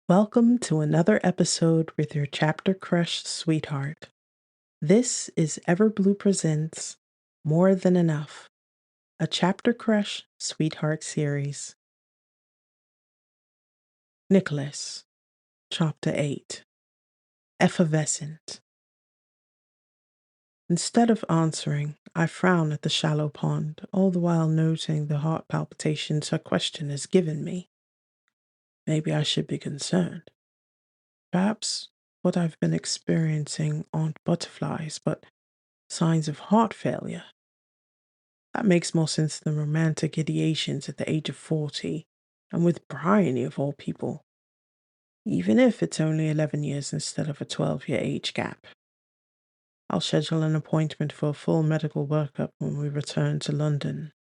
Welcome to another episode with your chapter crush sweetheart. This is Everblue Presents More Than Enough, a chapter crush sweetheart series. Nicholas, Chapter 8, Effervescent. Instead of answering, I frown at the shallow pond, all the while noting the heart palpitations her question has given me. Maybe I should be concerned. Perhaps what I've been experiencing aren't butterflies, but signs of heart failure. That makes more sense than romantic ideations at the age of 40, and with Bryony of all people. Even if it's only 11 years instead of a 12-year age gap. I'll schedule an appointment for a full medical workup when we return to London.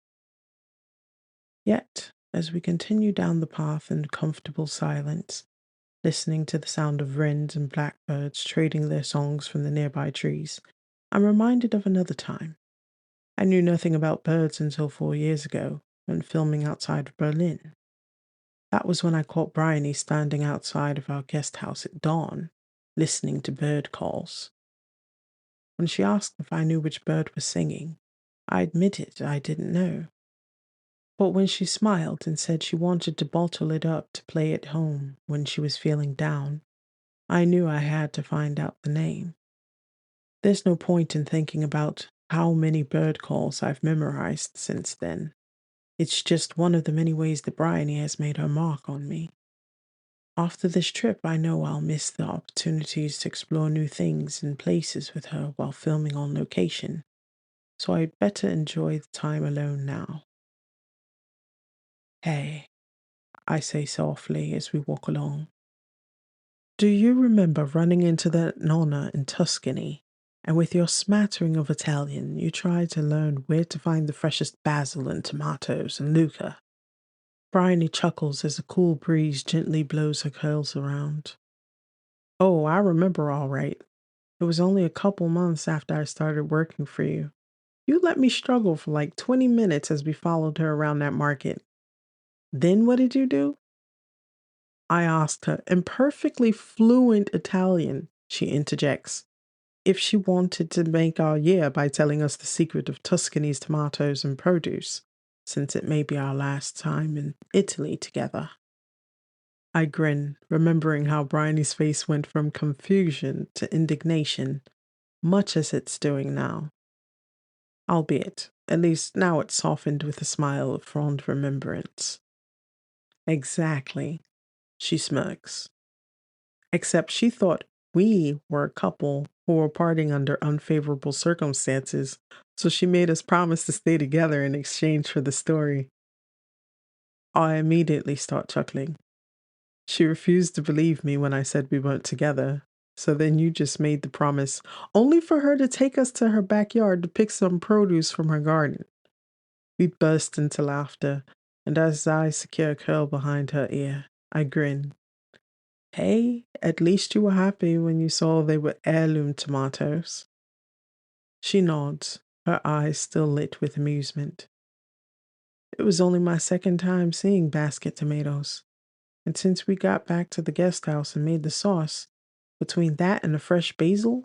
Yet, as we continue down the path in comfortable silence, listening to the sound of wrens and blackbirds trading their songs from the nearby trees, I'm reminded of another time. I knew nothing about birds until 4 years ago, when filming outside of Berlin. That was when I caught Bryony standing outside of our guest house at dawn, listening to bird calls. When she asked if I knew which bird was singing, I admitted I didn't know. But when she smiled and said she wanted to bottle it up to play at home when she was feeling down, I knew I had to find out the name. There's no point in thinking about how many bird calls I've memorized since then. It's just one of the many ways that Bryony has made her mark on me. After this trip, I know I'll miss the opportunities to explore new things and places with her while filming on location, so I'd better enjoy the time alone now. Hey, I say softly as we walk along. Do you remember running into that nonna in Tuscany, and with your smattering of Italian, you tried to learn where to find the freshest basil and tomatoes and lucca? Bryony chuckles as a cool breeze gently blows her curls around. Oh, I remember all right. It was only a couple months after I started working for you. You let me struggle for like 20 minutes as we followed her around that market. Then what did you do? I asked her in perfectly fluent Italian, she interjects, if she wanted to make our year by telling us the secret of Tuscany's tomatoes and produce, since it may be our last time in Italy together. I grin, remembering how Bryony's face went from confusion to indignation, much as it's doing now. Albeit, at least now it's softened with a smile of fond remembrance. Exactly, she smirks. Except she thought we were a couple who were parting under unfavorable circumstances, so she made us promise to stay together in exchange for the story. I immediately start chuckling. She refused to believe me when I said we weren't together, so then you just made the promise, only for her to take us to her backyard to pick some produce from her garden. We burst into laughter, and as I secure a curl behind her ear, I grin. Hey, at least you were happy when you saw they were heirloom tomatoes. She nods, her eyes still lit with amusement. It was only my second time seeing basket tomatoes, and since we got back to the guest house and made the sauce, between that and the fresh basil,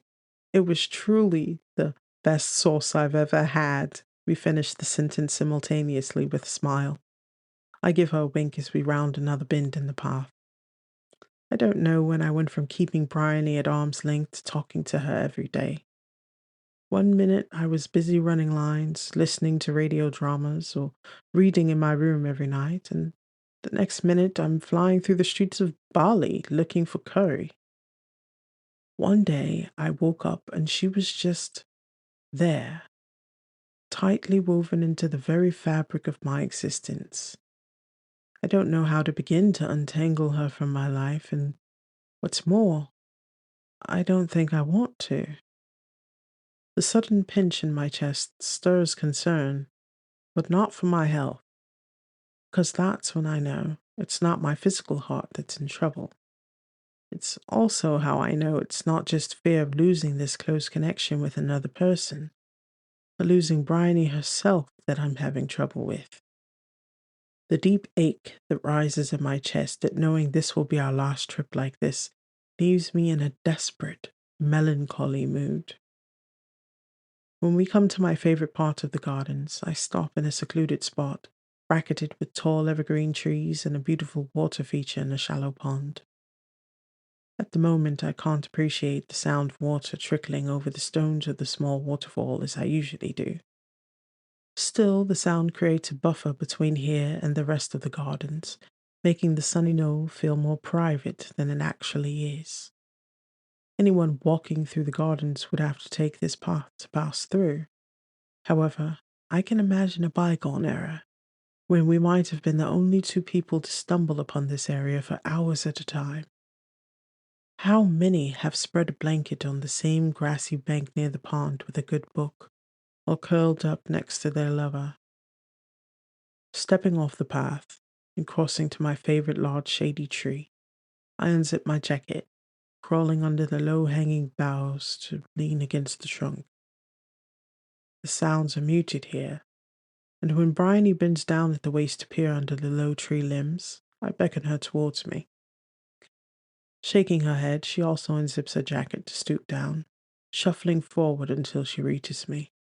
it was truly the best sauce I've ever had. We finished the sentence simultaneously with a smile. I give her a wink as we round another bend in the path. I don't know when I went from keeping Bryony at arm's length to talking to her every day. One minute I was busy running lines, listening to radio dramas, or reading in my room every night, and the next minute I'm flying through the streets of Bali looking for curry. One day I woke up and she was just there, tightly woven into the very fabric of my existence. I don't know how to begin to untangle her from my life, and what's more, I don't think I want to. The sudden pinch in my chest stirs concern, but not for my health, because that's when I know it's not my physical heart that's in trouble. It's also how I know it's not just fear of losing this close connection with another person, but losing Bryony herself that I'm having trouble with. The deep ache that rises in my chest at knowing this will be our last trip like this leaves me in a desperate, melancholy mood. When we come to my favorite part of the gardens, I stop in a secluded spot, bracketed with tall evergreen trees and a beautiful water feature in a shallow pond. At the moment, I can't appreciate the sound of water trickling over the stones of the small waterfall as I usually do. Still, the sound creates a buffer between here and the rest of the gardens, making the sunny knoll feel more private than it actually is. Anyone walking through the gardens would have to take this path to pass through. However, I can imagine a bygone era when we might have been the only two people to stumble upon this area for hours at a time. How many have spread a blanket on the same grassy bank near the pond with a good book, or curled up next to their lover? Stepping off the path and crossing to my favorite large shady tree, I unzip my jacket, crawling under the low-hanging boughs to lean against the trunk. The sounds are muted here, and when Bryony bends down at the waist to peer under the low tree limbs, I beckon her towards me. Shaking her head, she also unzips her jacket to stoop down, shuffling forward until she reaches me.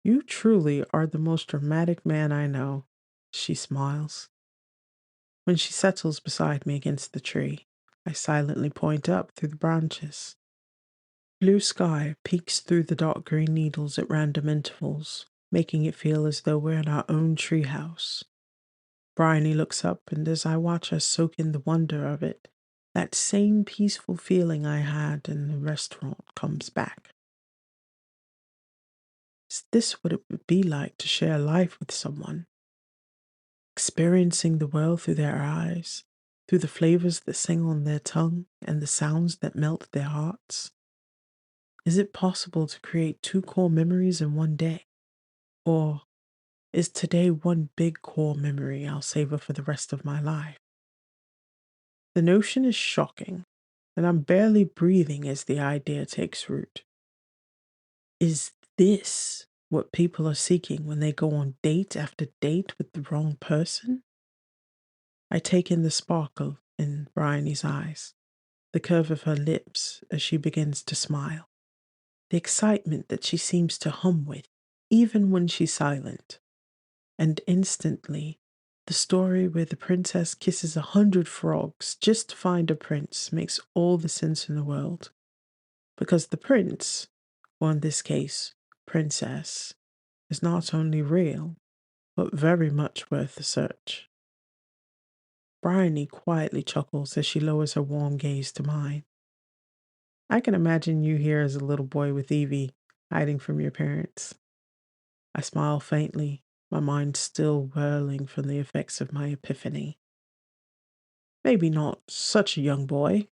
"You truly are the most dramatic man I know," she smiles. When she settles beside me against the tree, I silently point up through the branches. Blue sky peeks through the dark green needles at random intervals, making it feel as though we're in our own treehouse. Bryony looks up, and as I watch her soak in the wonder of it, that same peaceful feeling I had in the restaurant comes back. Is this what it would be like to share life with someone? Experiencing the world through their eyes, through the flavors that sing on their tongue and the sounds that melt their hearts? Is it possible to create two core memories in one day? Or is today one big core memory I'll savor for the rest of my life? The notion is shocking, and I'm barely breathing as the idea takes root. Is this what people are seeking when they go on date after date with the wrong person? I take in the sparkle in Bryony's eyes, the curve of her lips as she begins to smile, the excitement that she seems to hum with, even when she's silent. And instantly, the story where the princess kisses 100 frogs just to find a prince makes all the sense in the world. Because the prince, or in this case, princess, is not only real, but very much worth the search. Bryony quietly chuckles as she lowers her warm gaze to mine. "I can imagine you here as a little boy with Evie, hiding from your parents." I smile faintly, my mind still whirling from the effects of my epiphany. "Maybe not such a young boy.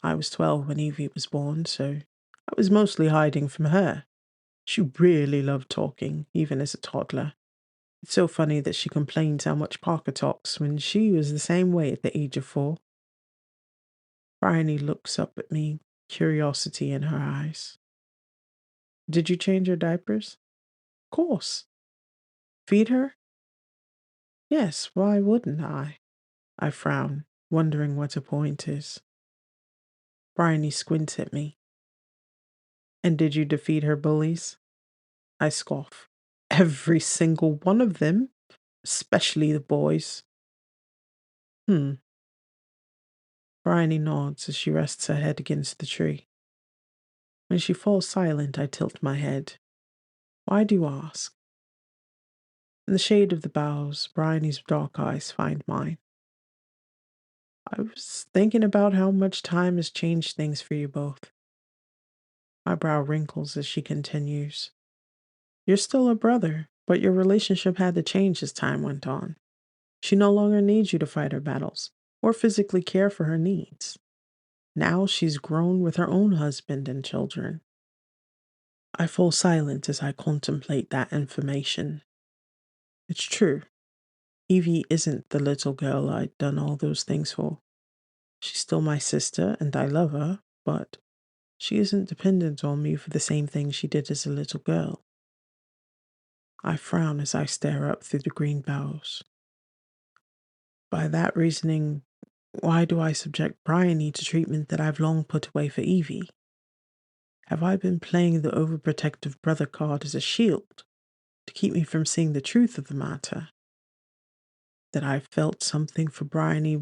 I was 12 when Evie was born, so I was mostly hiding from her. She really loved talking, even as a toddler. It's so funny that she complains how much Parker talks when she was the same way at the age of 4. Bryony looks up at me, curiosity in her eyes. "Did you change her diapers?" "Course." "Feed her?" "Yes, why wouldn't I?" I frown, wondering what her point is. Bryony squints at me. "And did you defeat her bullies?" I scoff. "Every single one of them, especially the boys." "Hmm." Bryony nods as she rests her head against the tree. When she falls silent, I tilt my head. "Why do you ask?" In the shade of the boughs, Bryony's dark eyes find mine. "I was thinking about how much time has changed things for you both." My brow wrinkles as she continues. "You're still a brother, but your relationship had to change as time went on. She no longer needs you to fight her battles or physically care for her needs. Now she's grown with her own husband and children." I fall silent as I contemplate that information. It's true. Evie isn't the little girl I'd done all those things for. She's still my sister and I love her, but she isn't dependent on me for the same things she did as a little girl. I frown as I stare up through the green boughs. By that reasoning, why do I subject Bryony to treatment that I've long put away for Evie? Have I been playing the overprotective brother card as a shield to keep me from seeing the truth of the matter? That I felt something for Bryony,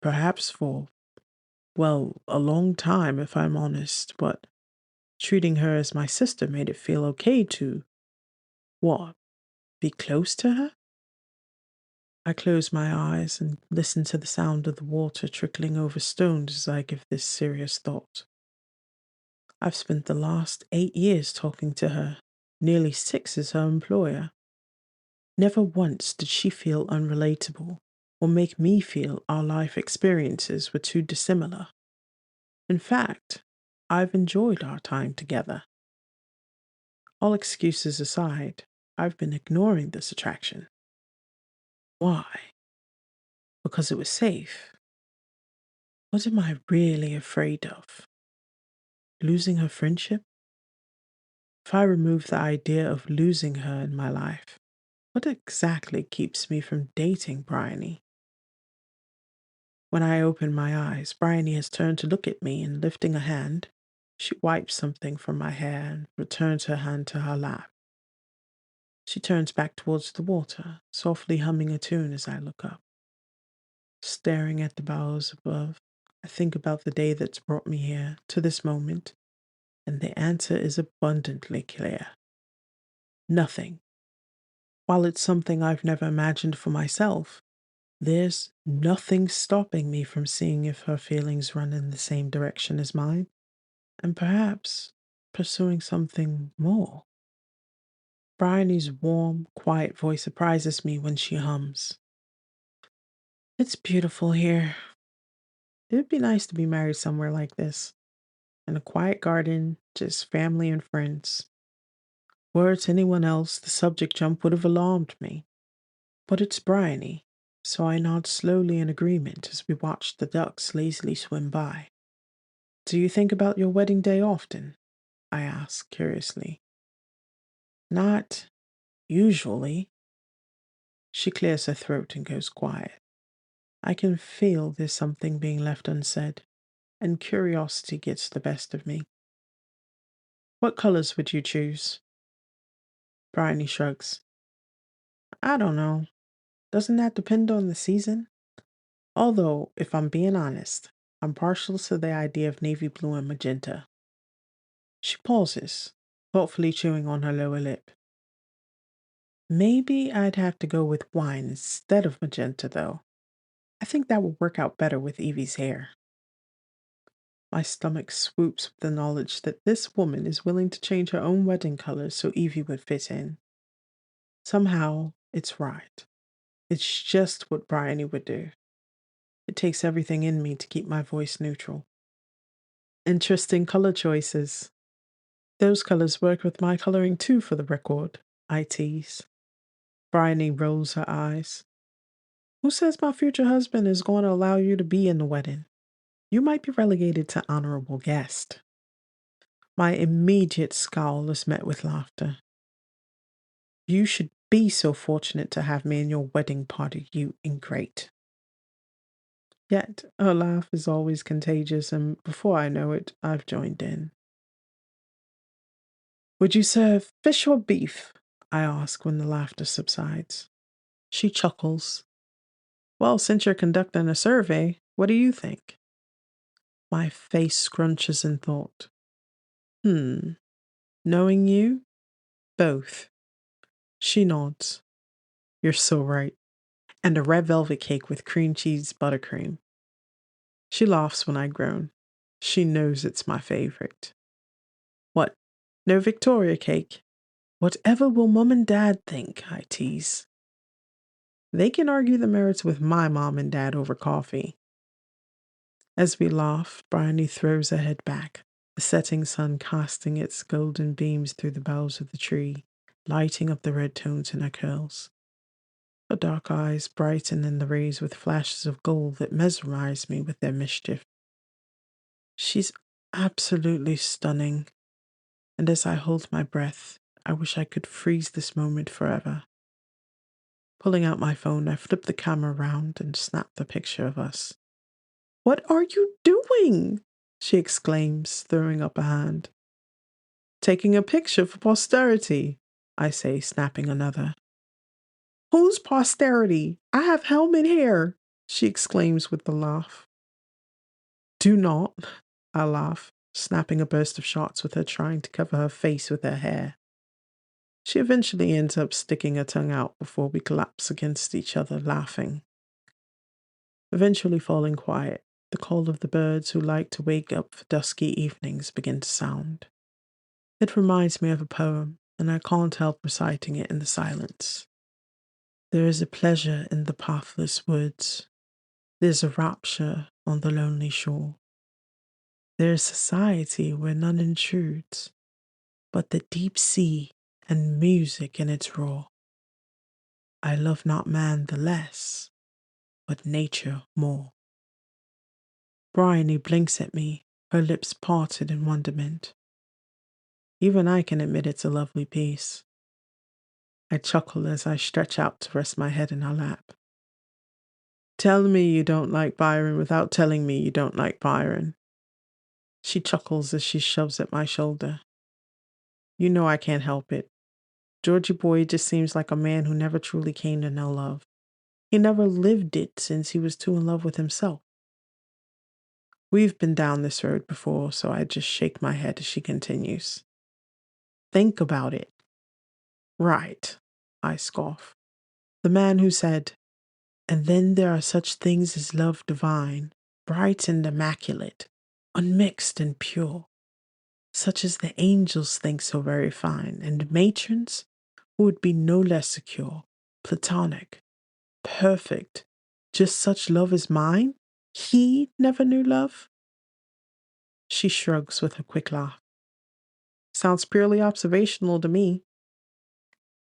perhaps for, well, a long time, if I'm honest, but treating her as my sister made it feel okay to, what, be close to her? I close my eyes and listen to the sound of the water trickling over stones as I give this serious thought. I've spent the last 8 years talking to her, nearly 6 as her employer. Never once did she feel unrelatable or make me feel our life experiences were too dissimilar. In fact, I've enjoyed our time together. All excuses aside, I've been ignoring this attraction. Why? Because it was safe. What am I really afraid of? Losing her friendship? If I remove the idea of losing her in my life, what exactly keeps me from dating Bryony? When I open my eyes, Bryony has turned to look at me, and lifting a hand, she wipes something from my hair and returns her hand to her lap. She turns back towards the water, softly humming a tune as I look up. Staring at the boughs above, I think about the day that's brought me here, to this moment, and the answer is abundantly clear. Nothing. While it's something I've never imagined for myself, there's nothing stopping me from seeing if her feelings run in the same direction as mine, and perhaps pursuing something more. Bryony's warm, quiet voice surprises me when she hums. It's beautiful here. It'd be nice to be married somewhere like this, in a quiet garden, just family and friends. Were it anyone else, the subject jump would have alarmed me. But it's Bryony, so I nod slowly in agreement as we watch the ducks lazily swim by. Do you think about your wedding day often? I ask curiously. Not usually. She clears her throat and goes quiet. I can feel there's something being left unsaid, and curiosity gets the best of me. What colors would you choose? Bryony shrugs. I don't know. Doesn't that depend on the season? Although, if I'm being honest, I'm partial to the idea of navy blue and magenta. She pauses, thoughtfully chewing on her lower lip. Maybe I'd have to go with wine instead of magenta, though. I think that would work out better with Evie's hair. My stomach swoops with the knowledge that this woman is willing to change her own wedding colors so Evie would fit in. Somehow, it's right. It's just what Bryony would do. It takes everything in me to keep my voice neutral. Interesting color choices. Those colors work with my coloring too, for the record, I tease. Bryony rolls her eyes. Who says my future husband is going to allow you to be in the wedding? You might be relegated to honorable guest. My immediate scowl is met with laughter. You should be so fortunate to have me in your wedding party, you ingrate. Yet her laugh is always contagious, and before I know it, I've joined in. Would you serve fish or beef? I ask when the laughter subsides. She chuckles. Well, since you're conducting a survey, what do you think? My face scrunches in thought. Knowing you? Both. She nods. You're so right. And a red velvet cake with cream cheese buttercream. She laughs when I groan. She knows it's my favorite. What? No Victoria cake? Whatever will Mum and Dad think, I tease. They can argue the merits with my mom and dad over coffee. As we laugh, Bryony throws her head back, the setting sun casting its golden beams through the boughs of the tree, lighting up the red tones in her curls. Her dark eyes brighten in the rays with flashes of gold that mesmerize me with their mischief. She's absolutely stunning, and as I hold my breath, I wish I could freeze this moment forever. Pulling out my phone, I flip the camera around and snap the picture of us. "What are you doing?" she exclaims, throwing up a hand. "Taking a picture for posterity," I say, snapping another. "Whose posterity? I have helmet hair," she exclaims with a laugh. "Do not," I laugh, snapping a burst of shots with her trying to cover her face with her hair. She eventually ends up sticking her tongue out before we collapse against each other, laughing. Eventually falling quiet, the call of the birds who like to wake up for dusky evenings begin to sound. It reminds me of a poem, and I can't help reciting it in the silence. There is a pleasure in the pathless woods. There's a rapture on the lonely shore. There is society where none intrudes, but the deep sea and music in its roar. I love not man the less, but nature more. Bryony blinks at me, her lips parted in wonderment. Even I can admit it's a lovely piece. I chuckle as I stretch out to rest my head in her lap. "Tell me you don't like Byron without telling me you don't like Byron." She chuckles as she shoves at my shoulder. "You know I can't help it. Georgie boy just seems like a man who never truly came to know love. He never lived it since he was too in love with himself." We've been down this road before, so I just shake my head as she continues. "Think about it." "Right," I scoff. "The man who said, 'And then there are such things as love divine, bright and immaculate, unmixed and pure, such as the angels think so very fine, and matrons who would be no less secure, platonic, perfect, just such love as mine? He never knew love?'" She shrugs with a quick laugh. "Sounds purely observational to me."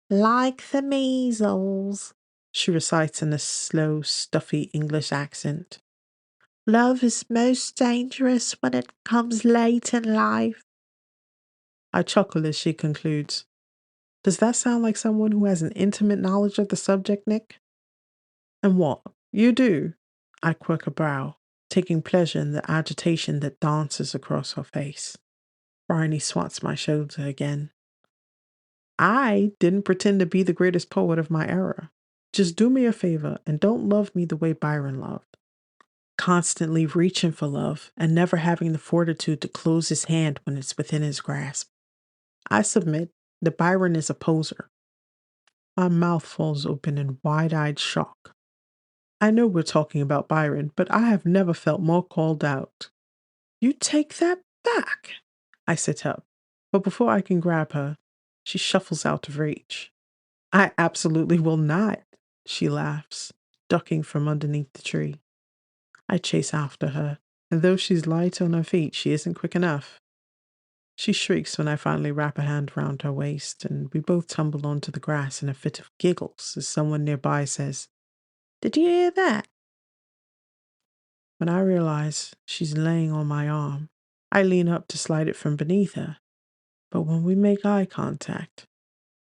"Like the measles," she recites in a slow, stuffy English accent. "Love is most dangerous when it comes late in life." I chuckle as she concludes. "Does that sound like someone who has an intimate knowledge of the subject, Nick?" "And what? You do?" I quirk a brow, taking pleasure in the agitation that dances across her face. Bryony swats my shoulder again. "I didn't pretend to be the greatest poet of my era. Just do me a favor and don't love me the way Byron loved. Constantly reaching for love and never having the fortitude to close his hand when it's within his grasp. I submit that Byron is a poser." My mouth falls open in wide-eyed shock. I know we're talking about Byron, but I have never felt more called out. "You take that back." I sit up, but before I can grab her, she shuffles out of reach. "I absolutely will not," she laughs, ducking from underneath the tree. I chase after her, and though she's light on her feet, she isn't quick enough. She shrieks when I finally wrap a hand round her waist, and we both tumble onto the grass in a fit of giggles as someone nearby says, "Did you hear that?" When I realize she's laying on my arm, I lean up to slide it from beneath her, but when we make eye contact,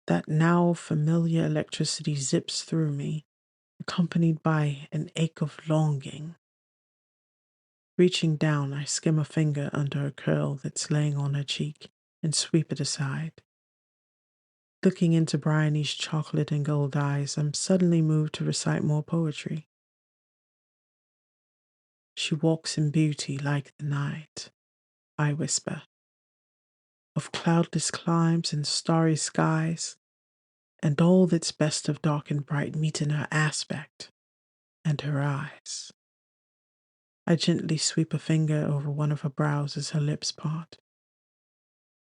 that now familiar electricity zips through me, accompanied by an ache of longing. Reaching down, I skim a finger under a curl that's laying on her cheek and sweep it aside. Looking into Bryony's chocolate and gold eyes, I'm suddenly moved to recite more poetry. "She walks in beauty like the night," I whisper, "of cloudless climes and starry skies, and all that's best of dark and bright meet in her aspect and her eyes." I gently sweep a finger over one of her brows as her lips part.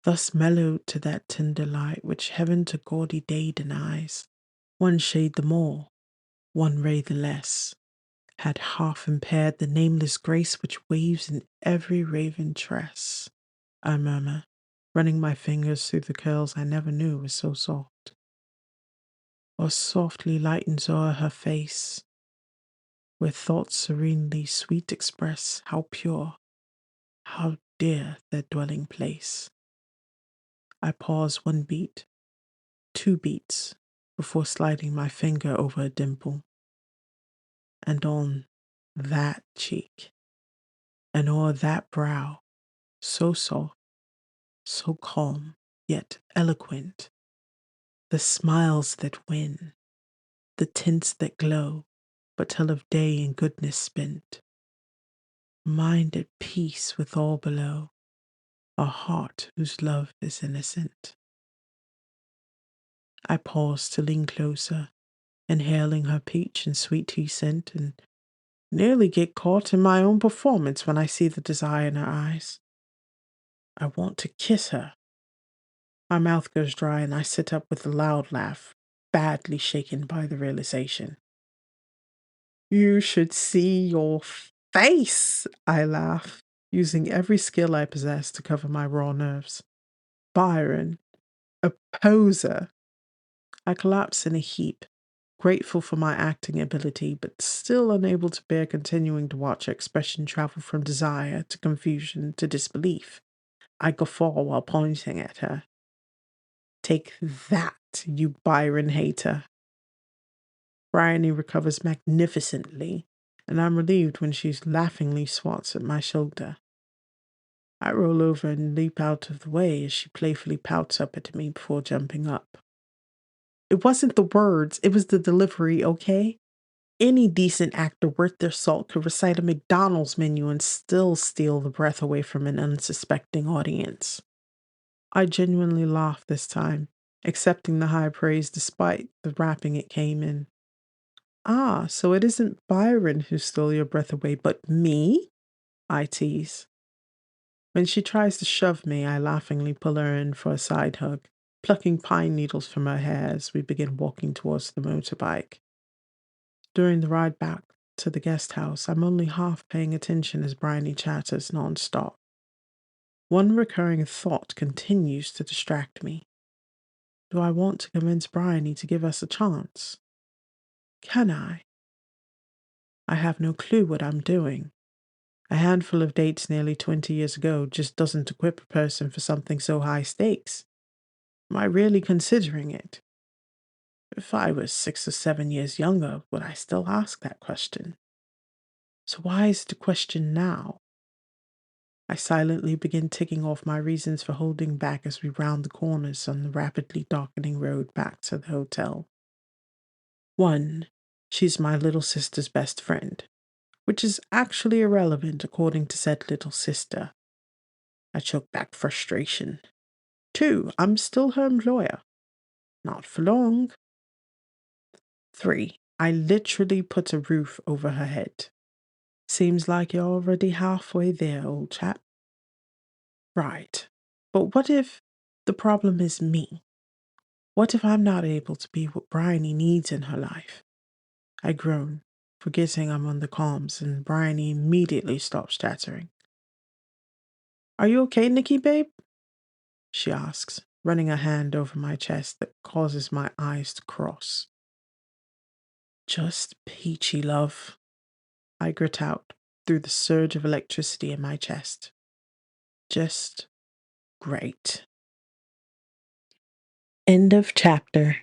Thus mellowed to that tender light which heaven to gaudy day denies, one shade the more, one ray the less, had half impaired the nameless grace which waves in every raven tress, I murmur, running my fingers through the curls I never knew were so soft. Or softly lightens o'er her face, where thoughts serenely sweet express how pure, how dear their dwelling place. I pause 1 beat, 2 beats, before sliding my finger over a dimple. And on that cheek, and o'er that brow, so soft, so calm, yet eloquent, the smiles that win, the tints that glow, but tell of day and goodness spent, mind at peace with all below, a heart whose love is innocent. I pause to lean closer, inhaling her peach and sweet tea scent, and nearly get caught in my own performance when I see the desire in her eyes. I want to kiss her. My mouth goes dry and I sit up with a loud laugh, badly shaken by the realization. You should see your face, I laugh, using every skill I possess to cover my raw nerves. Byron, a poser. I collapse in a heap, grateful for my acting ability, but still unable to bear continuing to watch her expression travel from desire to confusion to disbelief. I guffaw while pointing at her. Take that, you Byron hater. Bryony recovers magnificently, and I'm relieved when she laughingly swats at my shoulder. I roll over and leap out of the way as she playfully pouts up at me before jumping up. It wasn't the words, it was the delivery, okay? Any decent actor worth their salt could recite a McDonald's menu and still steal the breath away from an unsuspecting audience. I genuinely laughed this time, accepting the high praise despite the rapping it came in. Ah, so it isn't Byron who stole your breath away, but me? I tease. When she tries to shove me, I laughingly pull her in for a side hug, plucking pine needles from her hair as we begin walking towards the motorbike. During the ride back to the guest house, I'm only half paying attention as Bryony chatters non-stop. One recurring thought continues to distract me. Do I want to convince Bryony to give us a chance? Can I? I have no clue what I'm doing. A handful of dates nearly 20 years ago just doesn't equip a person for something so high stakes. Am I really considering it? If I was 6 or 7 years younger, would I still ask that question? So why is the question now? I silently begin ticking off my reasons for holding back as we round the corners on the rapidly darkening road back to the hotel. 1. She's my little sister's best friend, which is actually irrelevant according to said little sister. I choke back frustration. 2. I'm still her employer. Not for long. 3. I literally put a roof over her head. Seems like you're already halfway there, old chap. Right. But what if the problem is me? What if I'm not able to be what Bryony needs in her life? I groan, forgetting I'm on the comms, and Bryony immediately stops chattering. Are you okay, Nikki, babe? She asks, running a hand over my chest that causes my eyes to cross. Just peachy, love, I grit out through the surge of electricity in my chest. Just great. End of chapter.